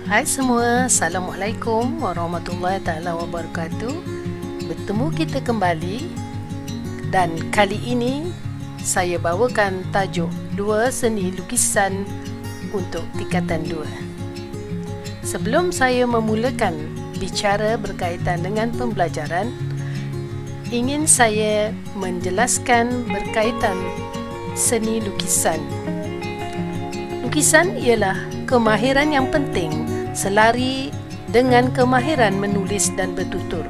Hai semua, Assalamualaikum warahmatullahi taala wabarakatuh. Bertemu kita kembali dan kali ini saya bawakan tajuk dua seni lukisan untuk tingkatan 2. Sebelum saya memulakan bicara berkaitan dengan pembelajaran, ingin saya menjelaskan berkaitan seni lukisan. Lukisan ialah kemahiran yang penting selari dengan kemahiran menulis dan bertutur.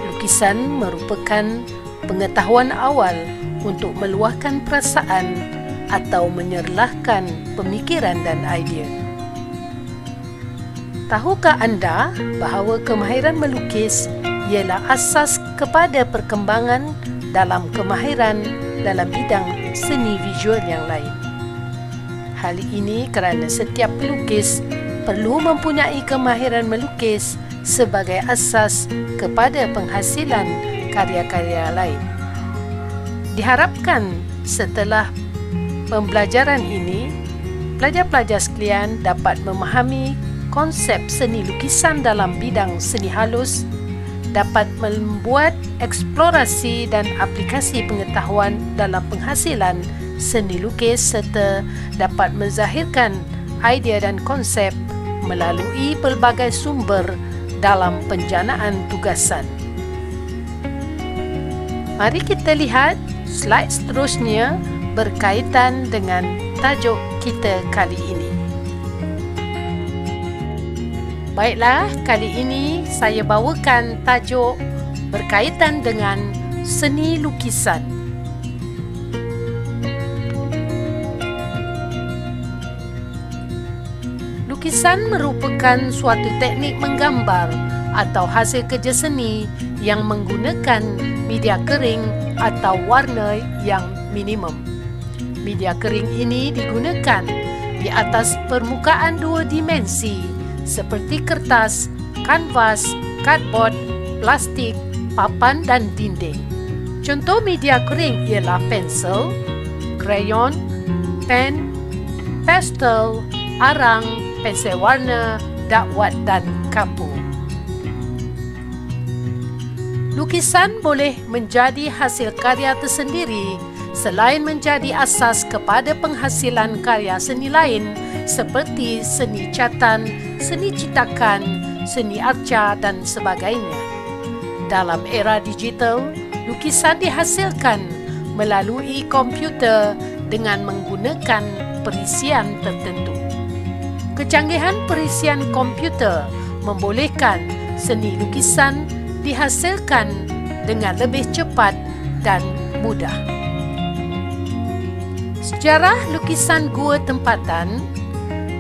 Lukisan merupakan pengetahuan awal untuk meluahkan perasaan atau menyerlahkan pemikiran dan idea. Tahukah anda bahawa kemahiran melukis ialah asas kepada perkembangan dalam kemahiran dalam bidang seni visual yang lain? Hal ini kerana setiap pelukis perlu mempunyai kemahiran melukis sebagai asas kepada penghasilan karya-karya lain. Diharapkan setelah pembelajaran ini, pelajar-pelajar sekalian dapat memahami konsep seni lukisan dalam bidang seni halus, dapat membuat eksplorasi dan aplikasi pengetahuan dalam penghasilan seni lukis serta dapat menzahirkan idea dan konsep melalui pelbagai sumber dalam penjanaan tugasan. Mari kita lihat slide seterusnya berkaitan dengan tajuk kita kali ini. Baiklah, kali ini saya bawakan tajuk berkaitan dengan seni lukisan. Lukisan merupakan suatu teknik menggambar atau hasil kerja seni yang menggunakan media kering atau warna yang minimum. Media kering ini digunakan di atas permukaan 2 dimensi seperti kertas, kanvas, cardboard, plastik, papan dan dinding. Contoh media kering ialah pensel, krayon, pen, pastel, arang, pensel warna, dakwat dan kapur. Lukisan boleh menjadi hasil karya tersendiri selain menjadi asas kepada penghasilan karya seni lain seperti seni catan, seni citakan, seni arca dan sebagainya. Dalam era digital, lukisan dihasilkan melalui komputer dengan menggunakan perisian tertentu. Kecanggihan perisian komputer membolehkan seni lukisan dihasilkan dengan lebih cepat dan mudah. Sejarah lukisan gua tempatan.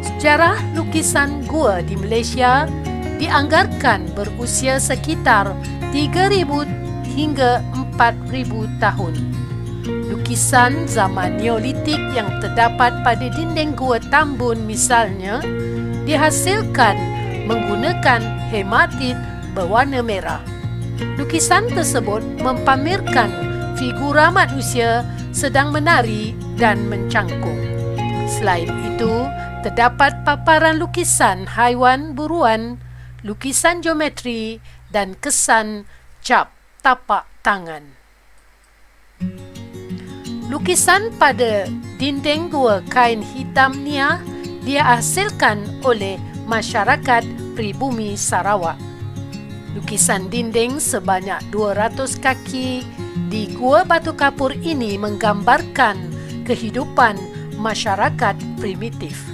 Sejarah lukisan gua di Malaysia dianggarkan berusia sekitar 3,000 hingga 4,000 tahun. Lukisan zaman Neolitik yang terdapat pada dinding gua Tambun misalnya dihasilkan menggunakan hematit berwarna merah. Lukisan tersebut mempamerkan figura manusia sedang menari dan mencangkung. Selain itu, terdapat paparan lukisan haiwan buruan, lukisan geometri dan kesan cap tapak tangan. Lukisan pada dinding gua kain hitam Nia dihasilkan oleh masyarakat pribumi Sarawak. Lukisan dinding sebanyak 200 kaki di Gua Batu Kapur ini menggambarkan kehidupan masyarakat primitif.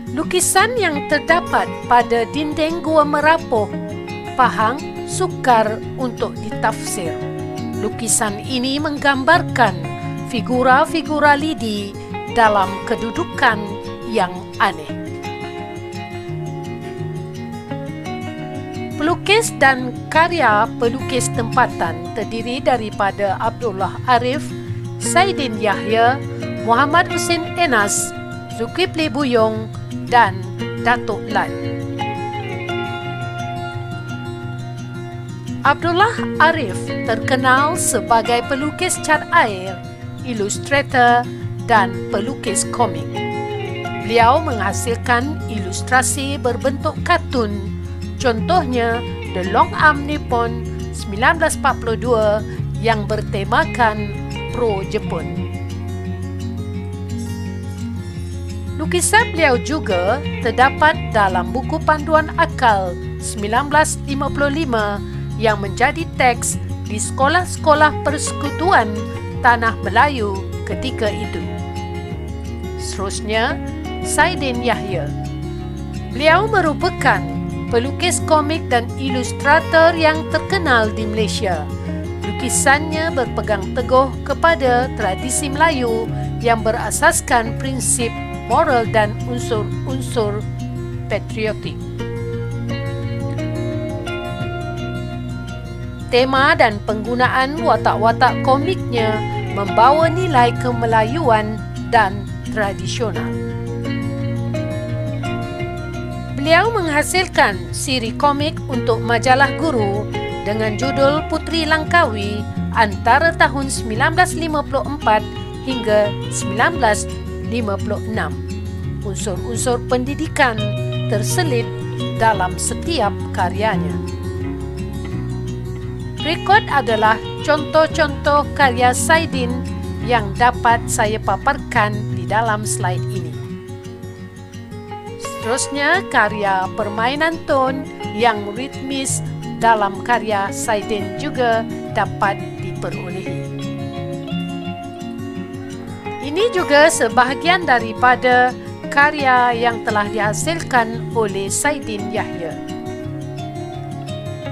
Lukisan yang terdapat pada dinding Gua Merapuh, Pahang, sukar untuk ditafsir. Lukisan ini menggambarkan figura-figura lidi dalam kedudukan yang aneh. Pelukis dan karya pelukis tempatan terdiri daripada Abdullah Arif, Saidin Yahya, Muhammad Hussein Enas, Zulkifli Buyong dan Datuk Lat. Abdullah Arif terkenal sebagai pelukis cat air, ilustrator dan pelukis komik. Beliau menghasilkan ilustrasi berbentuk kartun, contohnya The Long Arm Nippon 1942 yang bertemakan pro-Jepun. Lukisan beliau juga terdapat dalam buku panduan akal 1955 yang menjadi teks di sekolah-sekolah persekutuan Tanah Melayu ketika itu. Seterusnya, Saidin Yahya. Beliau merupakan pelukis komik dan ilustrator yang terkenal di Malaysia. Lukisannya berpegang teguh kepada tradisi Melayu yang berasaskan prinsip moral dan unsur-unsur patriotik. Tema dan penggunaan watak-watak komiknya membawa nilai kemelayuan dan tradisional. Beliau menghasilkan siri komik untuk majalah Guru dengan judul Putri Langkawi antara tahun 1954 hingga 1956. Unsur-unsur pendidikan terselip dalam setiap karyanya. Berikut adalah contoh-contoh karya Saidin yang dapat saya paparkan di dalam slide ini. Seterusnya, karya permainan ton yang ritmis dalam karya Saidin juga dapat diperolehi. Ini juga sebahagian daripada karya yang telah dihasilkan oleh Saidin Yahya.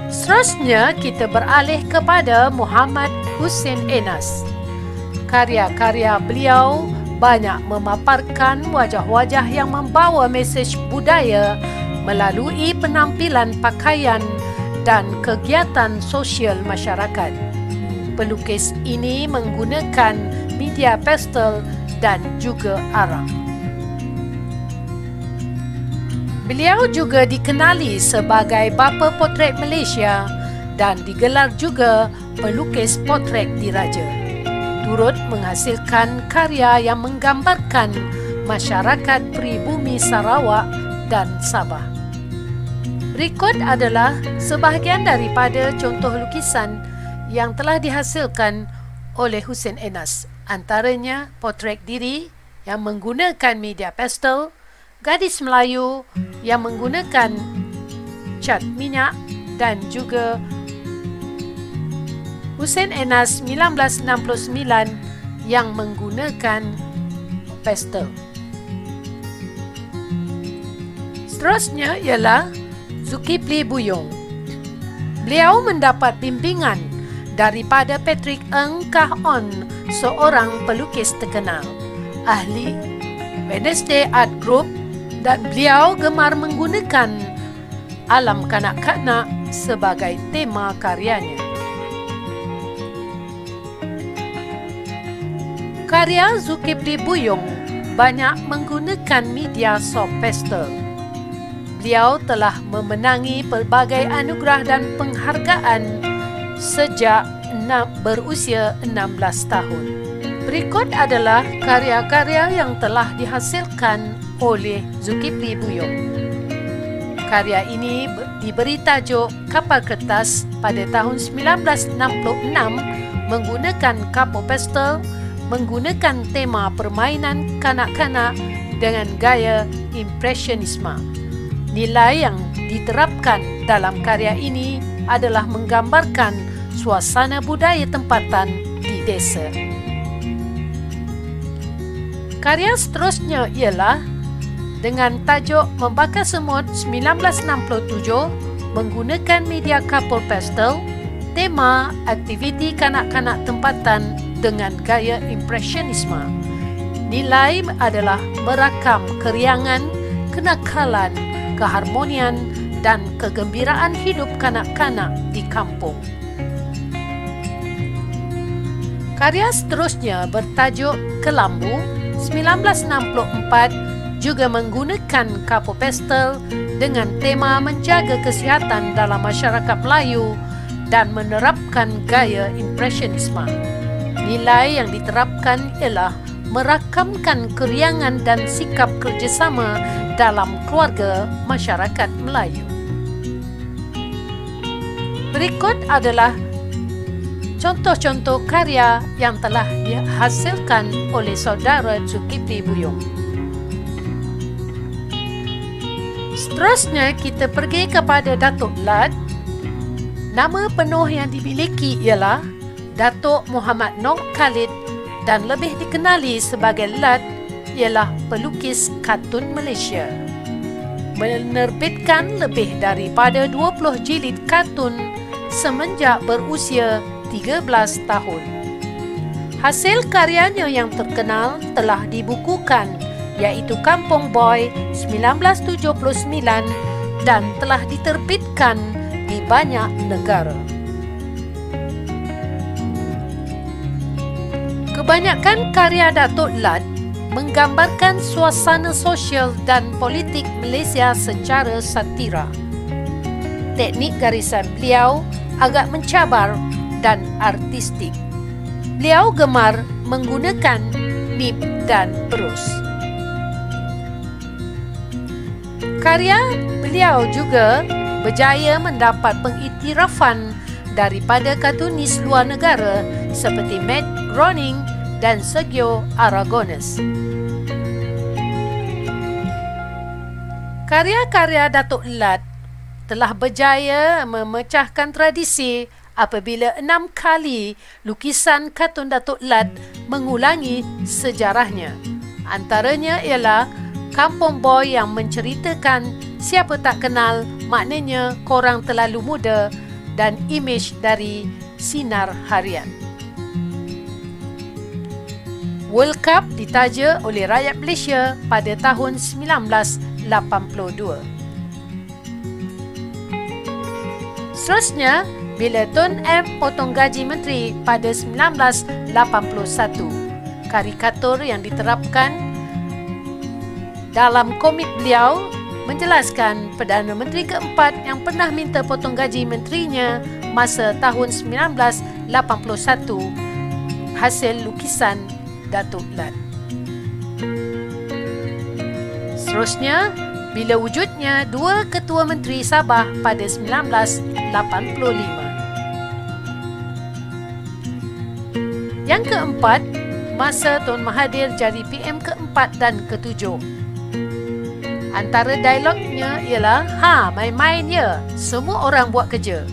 Seterusnya, kita beralih kepada Muhammad Hussein Enas. Karya-karya beliau banyak memaparkan wajah-wajah yang membawa mesej budaya melalui penampilan pakaian dan kegiatan sosial masyarakat. Pelukis ini menggunakan media pastel dan juga arang. Beliau juga dikenali sebagai bapa potret Malaysia dan digelar juga pelukis potret diraja. Turut menghasilkan karya yang menggambarkan masyarakat pribumi Sarawak dan Sabah. Berikut adalah sebahagian daripada contoh lukisan yang telah dihasilkan oleh Hussein Enas. Antaranya potret diri yang menggunakan media pastel, gadis Melayu yang menggunakan cat minyak dan juga Hussein Enas 1969 yang menggunakan pastel. Seterusnya ialah Zulkifli Buyong. Beliau mendapat bimbingan daripada Patrick Ng Kah On, seorang pelukis terkenal, ahli Wednesday Art Group, dan beliau gemar menggunakan alam kanak-kanak sebagai tema karyanya. Karya Zulkifli Buyong banyak menggunakan media soft pastel. Beliau telah memenangi pelbagai anugerah dan penghargaan sejak berusia 16 tahun. Berikut adalah karya-karya yang telah dihasilkan oleh Zulkifli Buyong. Karya ini diberi tajuk Kapal Kertas pada tahun 1966 menggunakan kapur pastel, menggunakan tema permainan kanak-kanak dengan gaya impresionisme. Nilai yang diterapkan dalam karya ini adalah menggambarkan suasana budaya tempatan di desa. Karya seterusnya ialah dengan tajuk Membakar Semut 1967 menggunakan media kapur pastel, tema aktiviti kanak-kanak tempatan dengan gaya impresionisme. Nilai adalah merakam keriangan, kenakalan, keharmonian dan kegembiraan hidup kanak-kanak di kampung. Karya seterusnya bertajuk Kelambu 1964 juga menggunakan kapur pastel dengan tema menjaga kesihatan dalam masyarakat Melayu dan menerapkan gaya impresionisme. Nilai yang diterapkan ialah merakamkan keriangan dan sikap kerjasama dalam keluarga masyarakat Melayu. Berikut adalah contoh-contoh karya yang telah dihasilkan oleh saudara Zulkifli Buyung. Seterusnya kita pergi kepada Datuk Lad. Nama penuh yang dimiliki ialah Datuk Muhammad Noh Khalid dan lebih dikenali sebagai Lad ialah pelukis kartun Malaysia. Menerbitkan lebih daripada 20 jilid kartun semenjak berusia 13 tahun. Hasil karyanya yang terkenal telah dibukukan iaitu Kampung Boy 1979 dan telah diterbitkan di banyak negara. Kebanyakan karya Datuk Lad menggambarkan suasana sosial dan politik Malaysia secara satira. Teknik garisan beliau agak mencabar dan artistik. Beliau gemar menggunakan nib dan berus. Karya beliau juga berjaya mendapat pengiktirafan daripada kartunis luar negara seperti Matt Groening dan Sergio Aragonés. Karya-karya Datuk Lad telah berjaya memecahkan tradisi apabila 6 kali lukisan kartun Datuk Lad mengulangi sejarahnya. Antaranya ialah Kampung Boy yang menceritakan siapa tak kenal, maknanya korang terlalu muda, dan imej dari Sinar Harian. World Cup ditaja oleh rakyat Malaysia pada tahun 1982. Seterusnya, bila Tun M potong gaji menteri pada 1981, karikatur yang diterapkan dalam komik beliau menjelaskan Perdana Menteri keempat yang pernah minta potong gaji menterinya masa tahun 1981 hasil lukisan Datuk Lad. Seterusnya, bila wujudnya 2 ketua menteri Sabah pada 1985. Yang keempat, masa Tun Mahathir jadi PM keempat dan ketujuh. Antara dialognya ialah, main-main ya, semua orang buat kerja.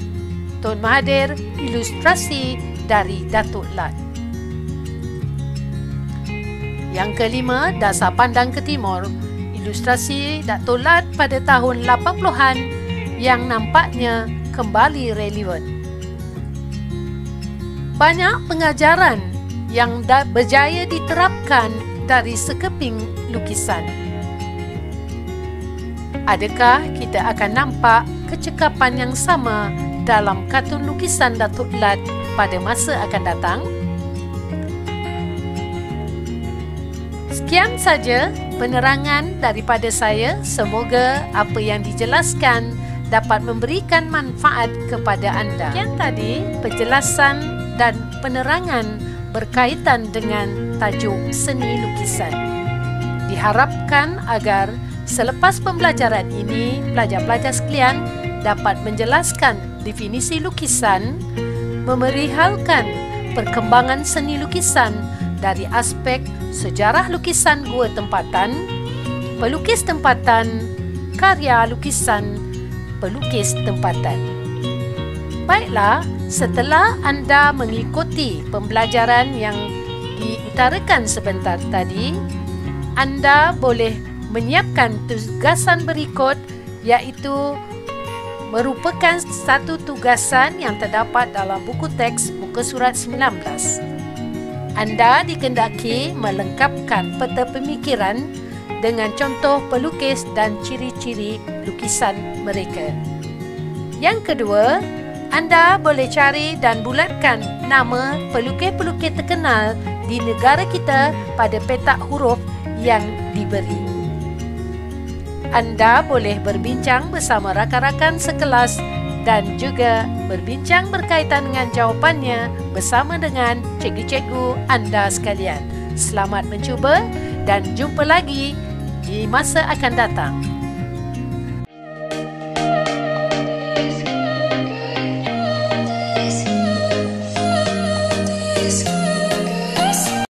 Tun Mahathir, ilustrasi dari Datuk Lad. Yang kelima, Dasar Pandang ke Timur, ilustrasi Datuk Lad pada tahun 80-an yang nampaknya kembali relevan. Banyak pengajaran yang berjaya diterapkan dari sekeping lukisan. Adakah kita akan nampak kecekapan yang sama dalam kartun lukisan Datuk Lad pada masa akan datang? Sekian saja penerangan daripada saya. Semoga apa yang dijelaskan dapat memberikan manfaat kepada anda. Sekian tadi penjelasan dan penerangan berkaitan dengan tajuk seni lukisan. Diharapkan agar selepas pembelajaran ini, pelajar-pelajar sekalian dapat menjelaskan definisi lukisan, memerihalkan perkembangan seni lukisan dari aspek sejarah lukisan gua tempatan, pelukis tempatan, karya lukisan pelukis tempatan. Baiklah, setelah anda mengikuti pembelajaran yang diutarakan sebentar tadi, anda boleh menyiapkan tugasan berikut, iaitu merupakan satu tugasan yang terdapat dalam buku teks muka surat 19. Anda dikendaki melengkapkan peta pemikiran dengan contoh pelukis dan ciri-ciri lukisan mereka. Yang kedua, anda boleh cari dan bulatkan nama pelukis-pelukis terkenal di negara kita pada petak huruf yang diberi. Anda boleh berbincang bersama rakan-rakan sekelas dan juga berbincang berkaitan dengan jawapannya bersama dengan cikgu-cikgu anda sekalian. Selamat mencuba dan jumpa lagi di masa akan datang.